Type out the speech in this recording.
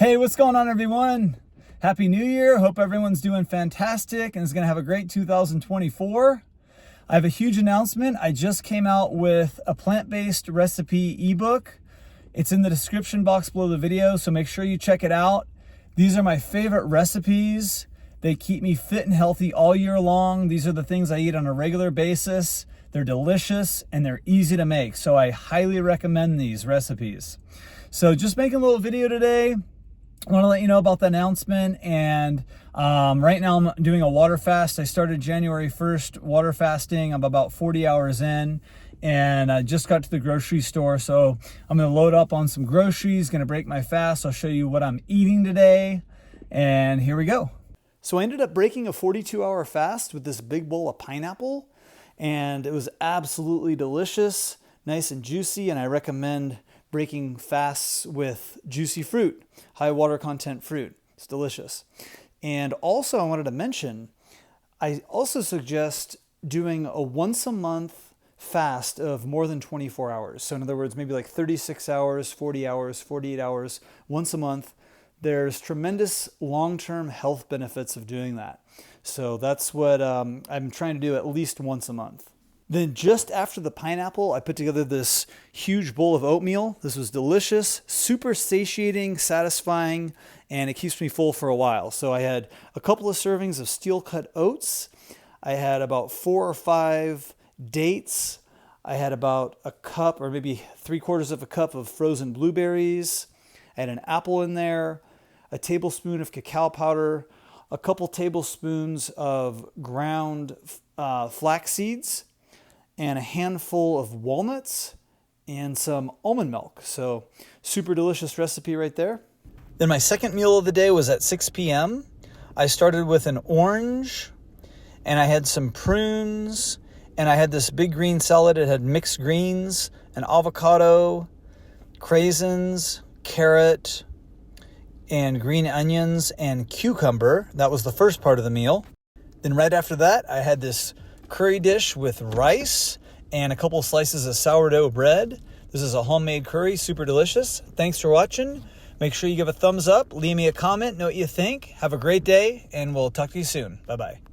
Hey, what's going on, everyone? Happy New Year. Hope everyone's doing fantastic and is going to have a great 2024. I have a huge announcement. I just came out with a plant-based recipe ebook. It's in the description box below the video, so make sure you check it out. These are my favorite recipes. They keep me fit and healthy all year long. These are the things I eat on a regular basis. They're delicious and they're easy to make, so I highly recommend these recipes. So just making a little video today. I want to let you know about the announcement, and right now I'm doing a water fast. I started January 1st water fasting. I'm about 40 hours in, and I just got to the grocery store, so I'm going to load up on some groceries, going to break my fast. I'll show you what I'm eating today, and here we go. So I ended up breaking a 42-hour fast with this big bowl of pineapple, and it was absolutely delicious, nice and juicy, and I recommend breaking fasts with juicy fruit, high water content fruit. It's delicious. And also I wanted to mention, I also suggest doing a once a month fast of more than 24 hours. So in other words, maybe like 36 hours, 40 hours, 48 hours, once a month. There's tremendous long-term health benefits of doing that. So that's what I'm trying to do at least once a month. Then just after the pineapple, I put together this huge bowl of oatmeal. This was delicious, super satiating, satisfying, and it keeps me full for a while. So I had a couple of servings of steel-cut oats. I had about 4 or 5 dates. I had about a cup or maybe 3/4 of a cup of frozen blueberries. I had an apple in there, a tablespoon of cacao powder, a couple tablespoons of ground flax seeds, and a handful of walnuts and some almond milk. So super delicious recipe right there. Then my second meal of the day was at 6 p.m. I started with an orange, and I had some prunes, and I had this big green salad. It had mixed greens, an avocado, craisins, carrot, and green onions and cucumber. That was the first part of the meal. Then right after that, I had this curry dish with rice and a couple slices of sourdough bread. This is a homemade curry, super delicious. Thanks for watching. Make sure you give a thumbs up, leave me a comment, know what you think. Have a great day, and we'll talk to you soon. Bye-bye.